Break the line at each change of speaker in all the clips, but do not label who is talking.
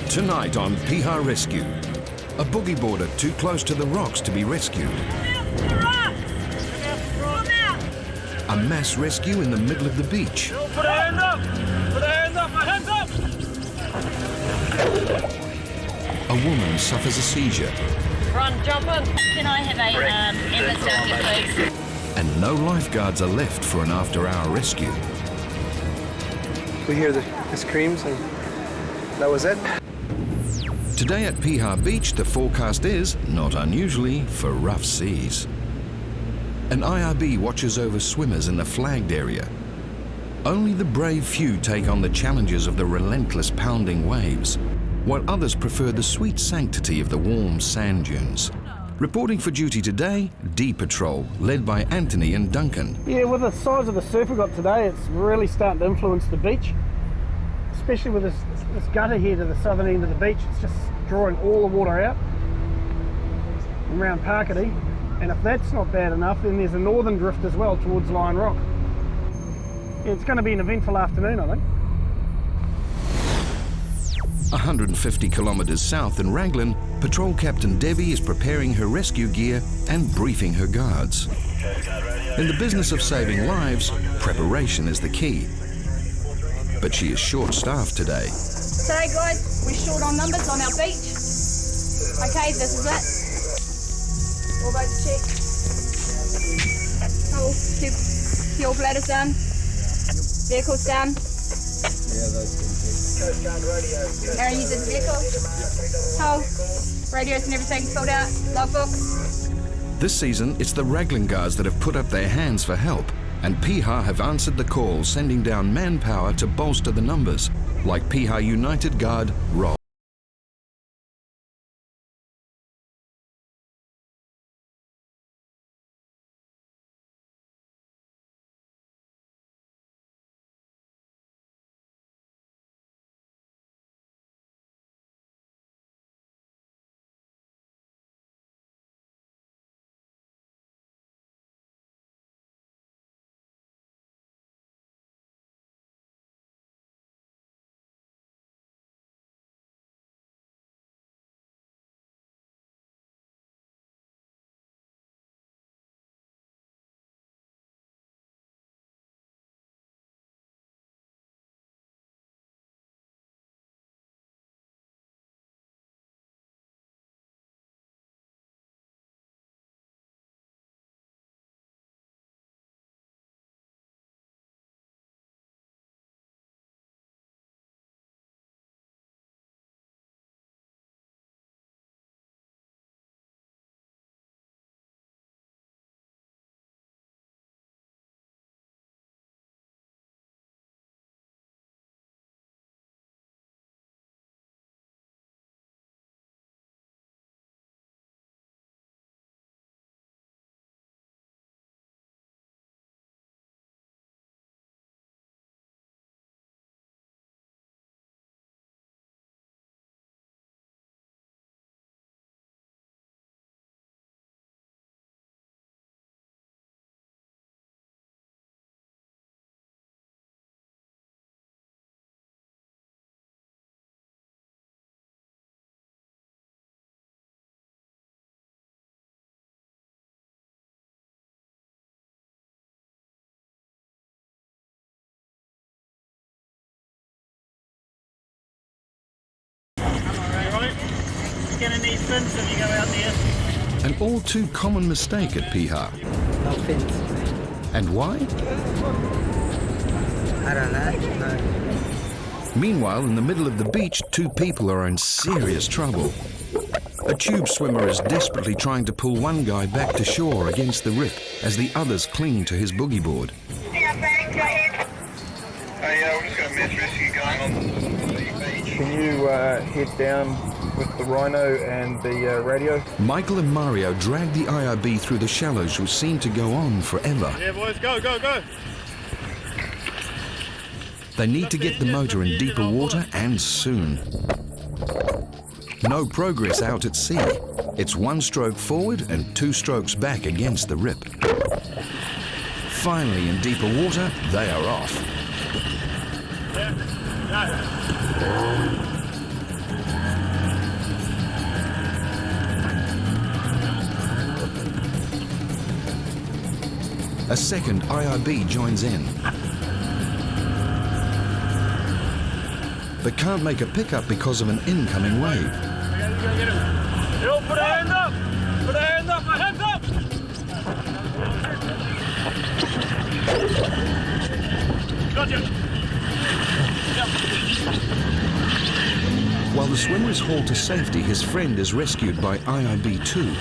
Tonight on Piha Rescue, a boogie boarder too close to the rocks to be rescued. A mass rescue in the middle of the beach.
Put our hands up! Put our hands up! Hands up!
A woman suffers a seizure.
Run, jump in. Can I have a ambulance down here, please?
And no lifeguards are left for an after-hour rescue.
We hear the screams and that was it.
Today at Piha Beach, the forecast is, not unusually, for rough seas. An IRB watches over swimmers in the flagged area. Only the brave few take on the challenges of the relentless pounding waves, while others prefer the sweet sanctity of the warm sand dunes. Reporting for duty today, D Patrol, led by Anthony and Duncan.
Yeah, with the size of the surf we've got today, it's really starting to influence the beach. Especially with this gutter here to the southern end of the beach, it's just drawing all the water out around Parkety. And if that's not bad enough, then there's a northern drift as well towards Lion Rock. Yeah, it's going to be an eventful afternoon, I think.
150 kilometres south in Raglan, Patrol Captain Debbie is preparing her rescue gear and briefing her guards. In the business of saving lives, preparation is the key. But she is short-staffed today.
Today, guys, we're short on numbers on our beach. Okay, this is it. All boats check. Oh, keep fuel bladders down. Vehicles down. Aaron uses the vehicle. Oh, radios and everything filled out. Logbooks.
This season, it's the Raglan guards that have put up their hands for help, and Piha have answered the call, sending down manpower to bolster the numbers, like Piha United Guard Roll.
You're going to need fins if you go out there.
An all too common mistake at Piha.
No fins.
And why?
I don't know. No.
Meanwhile, in the middle of the beach, two people are in serious trouble. A tube swimmer is desperately trying to pull one guy back to shore against the rip as the others cling to his boogie board.
Hey, we're just got a mass rescue going on the beach.
Can you head down with the rhino and the radio?
Michael and Mario drag the IRB through the shallows, which seem to go on forever.
Yeah, boys, go, go, go.
They need to get the motor in deeper water and soon. No progress out at sea. It's one stroke forward and two strokes back against the rip. Finally, in deeper water, they are off. a second IRB joins in, but can't make a pickup because of an incoming wave.
Yo, put a hand up! Put a hand up! My hands up! Gotcha!
While the swimmer is hauled to safety, his friend is rescued by IRB 2.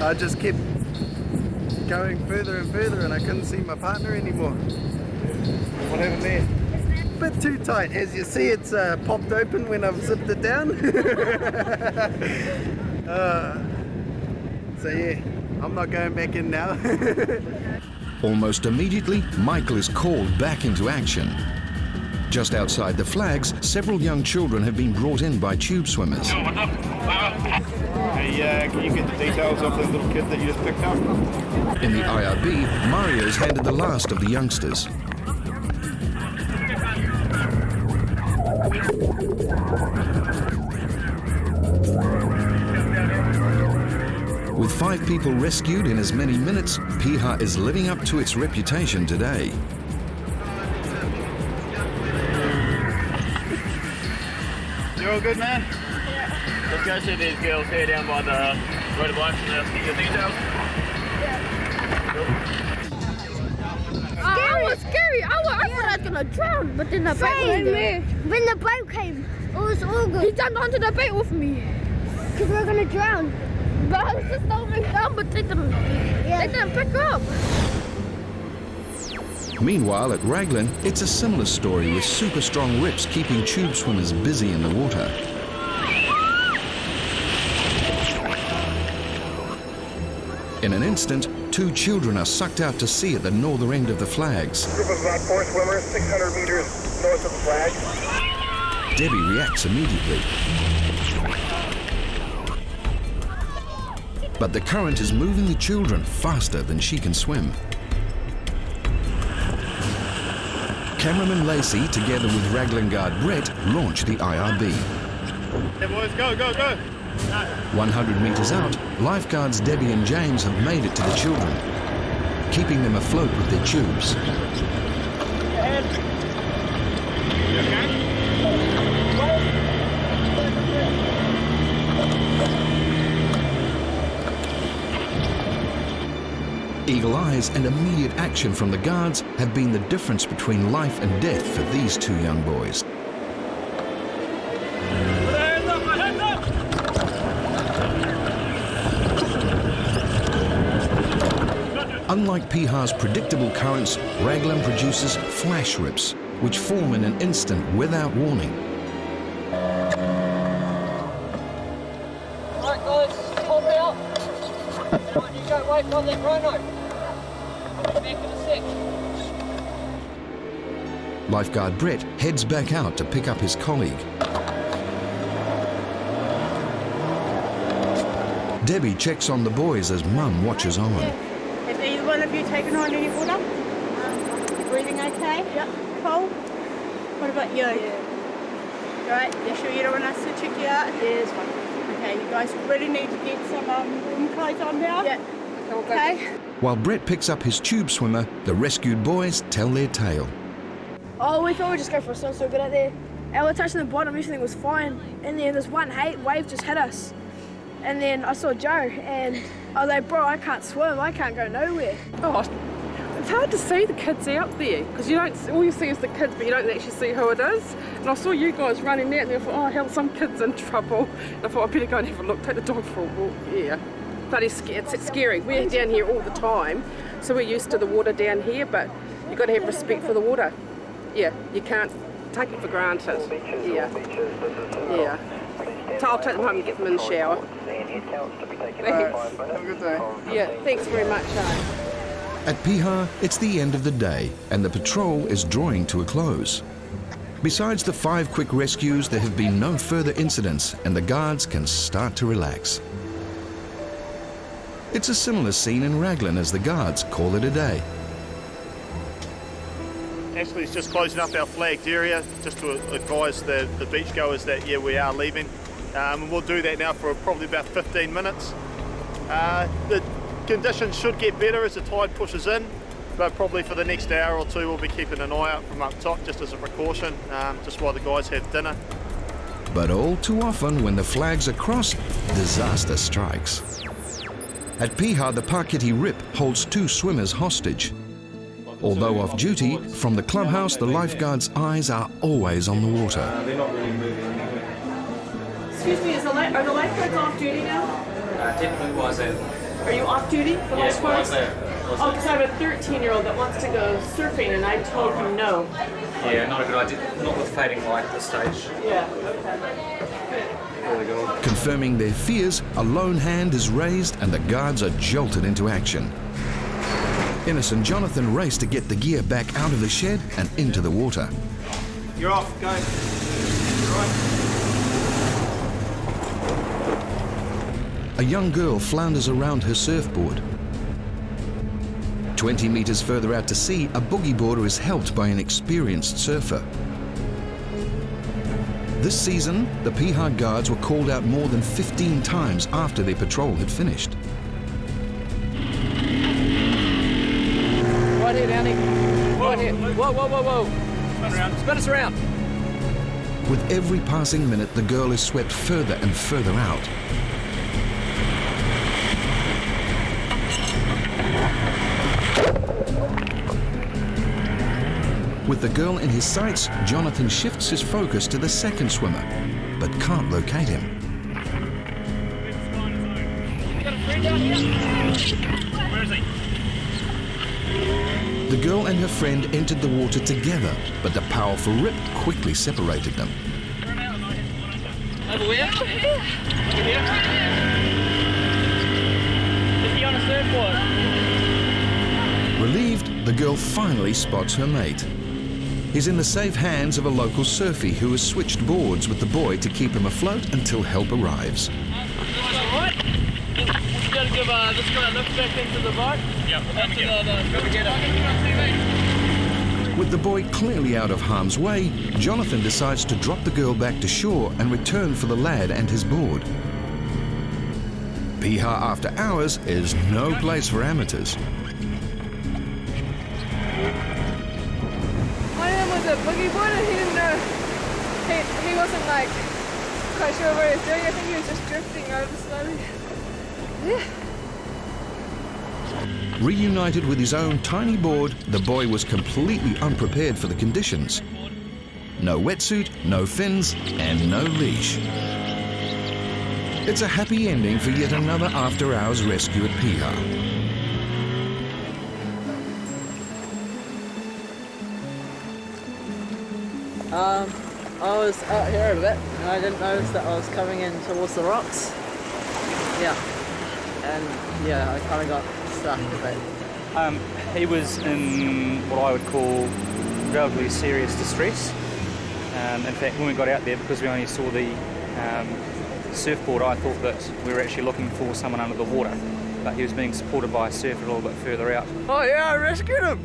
I just kept going further and further and I couldn't see my partner anymore. What happened there? Bit too tight. As you see, it's popped open when I've zipped it down. So yeah, I'm not going back in now.
Almost immediately, Michael is called back into action. Just outside the flags, several young children have been brought in by tube swimmers.
Hey, can you get the details of the little kid that you just picked up?
In the IRB, Mario's handed the last of the youngsters. With 5 people rescued in as many minutes, Piha is living up to its reputation today.
You all good, man?
Let's go see these girls here down by the road of life and get your details.
Scary. It was scary. I thought I was gonna drown, but then the boat when the boat came, it was all good. He jumped onto the boat with me. Because we were gonna drown. But I was just going down, but they didn't pick up.
Meanwhile, at Raglan, it's a similar story with super strong rips keeping tube swimmers busy in the water. In an instant, 2 children are sucked out to sea at the northern end of the flags.
Group of about 4 swimmers, 600 meters north of the flag.
Debbie reacts immediately. But the current is moving the children faster than she can swim. Cameraman Lacey, together with Raglan guard Brett, launch the IRB.
Hey boys, go, go, go!
100 meters out, lifeguards Debbie and James have made it to the children, keeping them afloat with their tubes. Eagle eyes and immediate action from the guards have been the difference between life and death for these 2 young boys. Unlike Piha's predictable currents, Raglan produces flash rips, which form in an instant without warning.
Alright guys, hold me up. You go wait on that rhino. I'll be back in a sec.
Lifeguard Brett heads back out to pick up his colleague. Debbie checks on the boys as Mum watches on.
Have either one of you taken on any water? You breathing okay? Yep. Cool? What about you? Yeah. Right, you sure you don't want us to check you out? Yeah, it's fine. Okay, you guys really need to get some warm clothes on now? Yeah. Okay.
While Brett picks up his tube swimmer, the rescued boys tell their tale.
Oh, we thought we'd just go for a swim, so we got out there. And we're touching the bottom, everything was fine. And then this one wave just hit us. And then I saw Joe, and I was like, bro, I can't swim, I can't go nowhere.
Oh, it's hard to see the kids out there, because you don't, all you see is the kids, but you don't actually see who it is. And I saw you guys running out, and I thought, oh hell, some kid's in trouble. And I thought, I better go and have a look, take the dog for a walk. Yeah, but it's scary. We're down here all the time, so we're used to the water down here, but you've got to have respect for the water. Yeah, you can't take it for granted. Yeah, yeah. So I'll take them home and get them in the shower. Thanks.
Have a good day.
Yeah, thanks very much.
At Piha, it's the end of the day, and the patrol is drawing to a close. Besides the 5 quick rescues, there have been no further incidents, and the guards can start to relax. It's a similar scene in Raglan as the guards call it a day.
Actually, it's just closing up our flagged area, just to advise the beachgoers that, yeah, we are leaving. And we'll do that now for probably about 15 minutes. The conditions should get better as the tide pushes in, but probably for the next hour or two we'll be keeping an eye out from up top just as a precaution, just while the guys have dinner.
But all too often when the flags are crossed, disaster strikes. At Piha, the Pakiti Rip holds 2 swimmers hostage. Although off duty, from the clubhouse the lifeguards' eyes are always on the water.
They're not really moving anywhere.
Excuse me, are the lifeguards off duty now?
Technically, why is that?
Are you off duty for
Yes, why
lifeguards?
is that?
Oh, because I have a 13-year-old that wants to go surfing and I told him no.
Yeah, not a good idea. Not with fading light at this stage.
Yeah, okay.
Really good.
Confirming their fears, a lone hand is raised and the guards are jolted into action. Innes and Jonathan race to get the gear back out of the shed and into the water.
You're off, go.
A young girl flounders around her surfboard. 20 meters further out to sea, a boogie boarder is helped by an experienced surfer. This season, the Piha guards were called out more than 15 times after their patrol had finished.
Right here, Downy. Right here. Whoa, whoa, whoa, whoa. Spin around. Spin us around.
With every passing minute, the girl is swept further and further out. With the girl in his sights, Jonathan shifts his focus to the second swimmer, but can't locate him.
You got a friend down here? Where is he?
The girl and her friend entered the water together, but the powerful rip quickly separated them.
Over where? Over here. Over here? Is he on a surfboard?
Relieved, the girl finally spots her mate. He's in the safe hands of a local surfie who has switched boards with the boy to keep him afloat until help arrives.
Alright. You gotta give this guy a lift back into the boat. Yeah, we'll come together.
With the boy clearly out of harm's way, Jonathan decides to drop the girl back to shore and return for the lad and his board. Piha after hours is no place for amateurs.
The boogie boarder, he didn't know, he wasn't like quite sure what he was doing. I think he was just drifting over slowly. Yeah.
Reunited with his own tiny board, the boy was completely unprepared for the conditions. No wetsuit, no fins, and no leash. It's a happy ending for yet another after-hours rescue at Piha.
I was out here a bit and I didn't notice that I was coming in towards the rocks. Yeah. And yeah, I kind of got stuck a bit.
He was in what I would call relatively serious distress. In fact, when we got out there, because we only saw the surfboard, I thought that we were actually looking for someone under the water. But he was being supported by a surfer a little bit further out.
Oh yeah, I rescued him!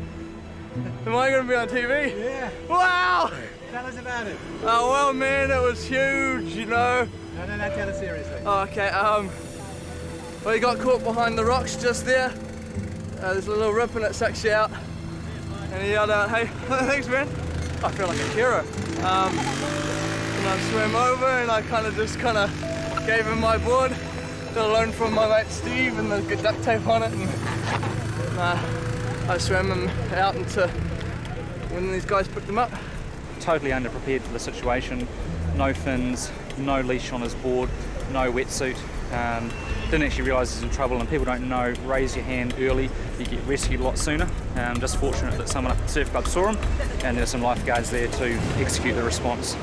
Am I going to be on TV?
Yeah.
Wow!
Tell us about it.
Oh well, man, it was huge, you know.
No, tell us seriously.
Oh, okay, well, he got caught behind the rocks just there. There's a little rip and it sucks you out. And he yelled out, hey, thanks, man. I feel like a hero. And I swam over and I just gave him my board. Got a loan from my mate Steve and the good duct tape on it. And I swam him out into when these guys picked him up.
Totally underprepared for the situation. No fins, no leash on his board, no wetsuit. Didn't actually realise he was in trouble, and people don't know, raise your hand early, you get rescued a lot sooner. Just fortunate that someone at the surf club saw him and there were some lifeguards there to execute the response.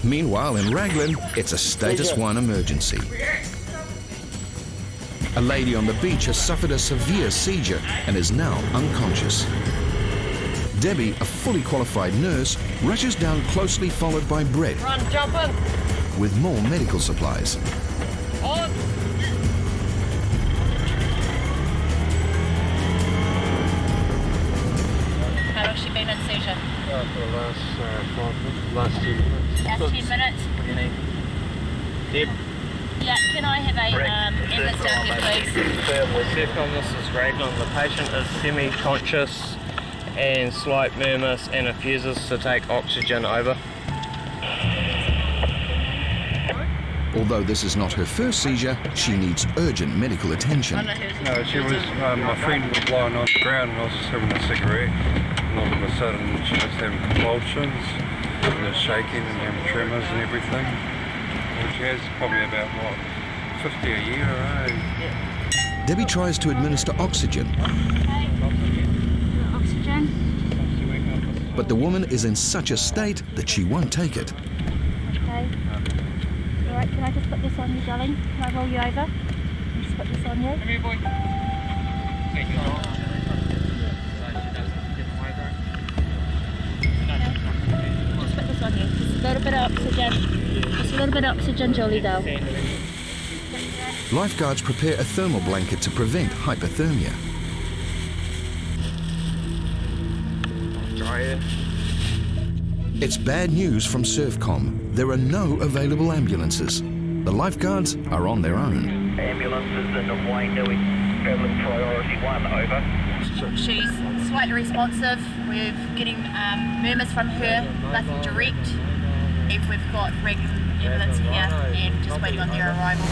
Meanwhile, in Raglan, it's a status 1 emergency. A lady on the beach has suffered a severe seizure and is now unconscious. Debbie, a fully qualified nurse, rushes down closely followed by Brett.
Run, jump in!
With more medical supplies.
On!
you been in seizure?
For the last 10 minutes.
Last 10 minutes?
What do you need? Deb?
Yeah, can I have a ambulance down here, please?
Sercom, this is Raglan. The patient is semi-conscious and slight murmurs and refuses to take oxygen. Over.
Although this is not her first seizure, she needs urgent medical attention.
No, she was, my friend was lying on the ground and I was just having a cigarette, and all of a sudden she was having convulsions and shaking and having tremors and everything. And she has probably about, what, 50 a year, right?
Debbie tries to administer oxygen, but the woman is in such a state that she won't take it.
Okay. Alright, can I just put this on you, darling? Can I roll you over? Just put this on you. Come here, boy. Just put this on you. Just a little bit of oxygen. Just a little bit of oxygen, Jolie, though.
Lifeguards prepare a thermal blanket to prevent hypothermia. It's bad news from Servcom. There are no available ambulances. The lifeguards are on their own.
Ambulances in the Wainui, travelling priority 1, over.
She's slightly responsive. We're getting murmurs from her, nothing direct. We've got regular ambulance here and just waiting on their arrival.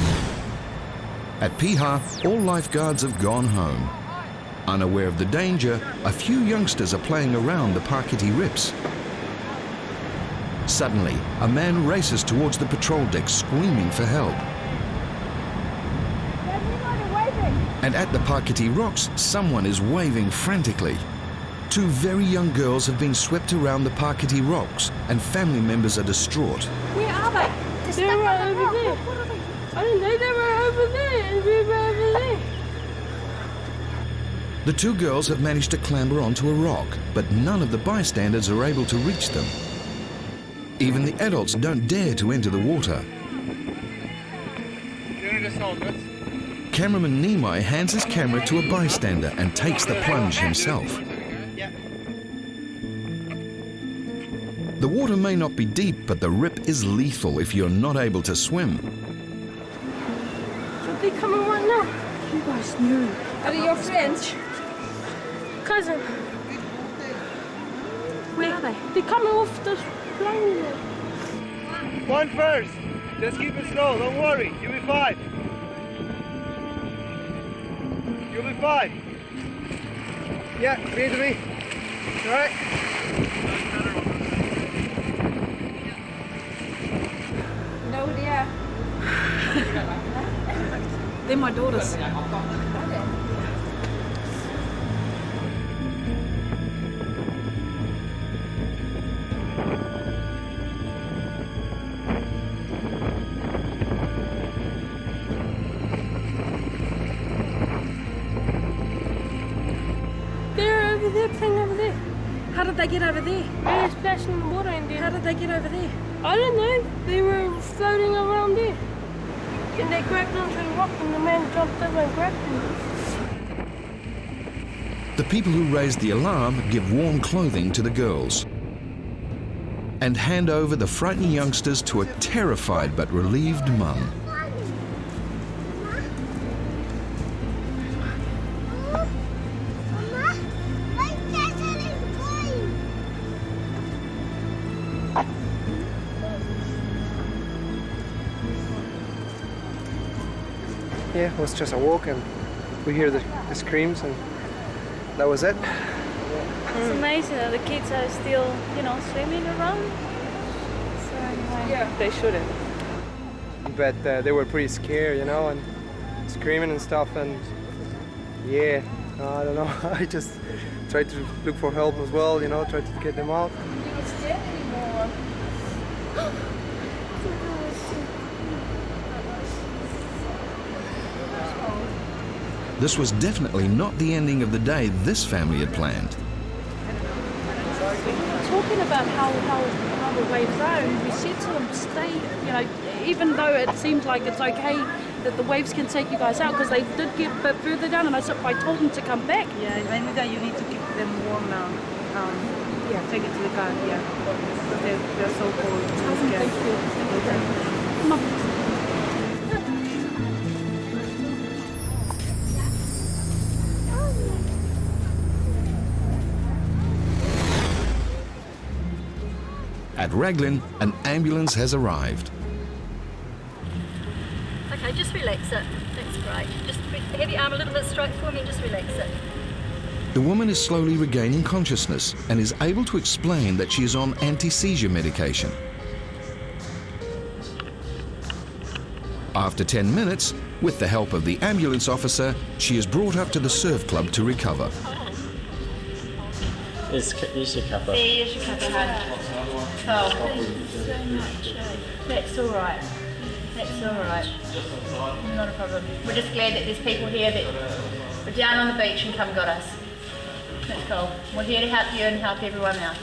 At Piha, all lifeguards have gone home. Unaware of the danger, a few youngsters are playing around the Pakiti rips. Suddenly, a man races towards the patrol deck screaming for help. And at the Pakiti rocks, someone is waving frantically. Two very young girls have been swept around the Pakiti rocks and family members are distraught.
Where are they?
They were over there. I didn't know they were over there and we were over there.
The two girls have managed to clamber onto a rock, but none of the bystanders are able to reach them. Even the adults don't dare to enter the water. Cameraman Nimai hands his camera to a bystander and takes the plunge himself. The water may not be deep, but the rip is lethal if you're not able to swim.
Should they come in right now? You guys knew. Are they your friends? Cousin. Where are they? They're coming off this plane.
One first. Just keep it slow. Don't worry. You'll be fine. You'll be fine. Yeah, read to me. All right.
No, dear. They're my daughters. They're over there, playing over there. How did they get over there? They were splashing in the water and then... How did they get over there? I don't know. They were floating around there. And they grabbed onto a rock and the man jumped over and grabbed them.
The people who raised the alarm give warm clothing to the girls and hand over the frightened youngsters to a terrified but relieved mum.
Yeah, it was just a walk and we hear the screams and that was it.
It's amazing that the kids are still, swimming around. So anyway.
Yeah, they shouldn't.
But they were pretty scared, and screaming and stuff and yeah, I don't know. I just tried to look for help as well, tried to get them out.
This was definitely not the ending of the day this family had planned.
Talking about how the waves are, and we said to them, stay, even though it seems like it's okay that the waves can take you guys out, because they did get a bit further down, and I told them to come back.
Yeah, I know that you need to keep them warm now.
take it to the car, yeah. They're so cold. Thank you. Come on.
At Raglan, an ambulance has arrived.
Okay, just relax it. That's great. Just have your arm a little bit straight for me and just relax it.
The woman is slowly regaining consciousness and is able to explain that she is on anti-seizure medication. After 10 minutes, with the help of the ambulance officer, she is brought up to the surf club to recover.
Here's your cuppa.
Here's your cuppa, hon. Oh, thank you so much. That's all right. That's all right. Not a problem. We're just glad that there's people here that were down on the beach and come got us. That's cool. We're here to help you and help everyone else.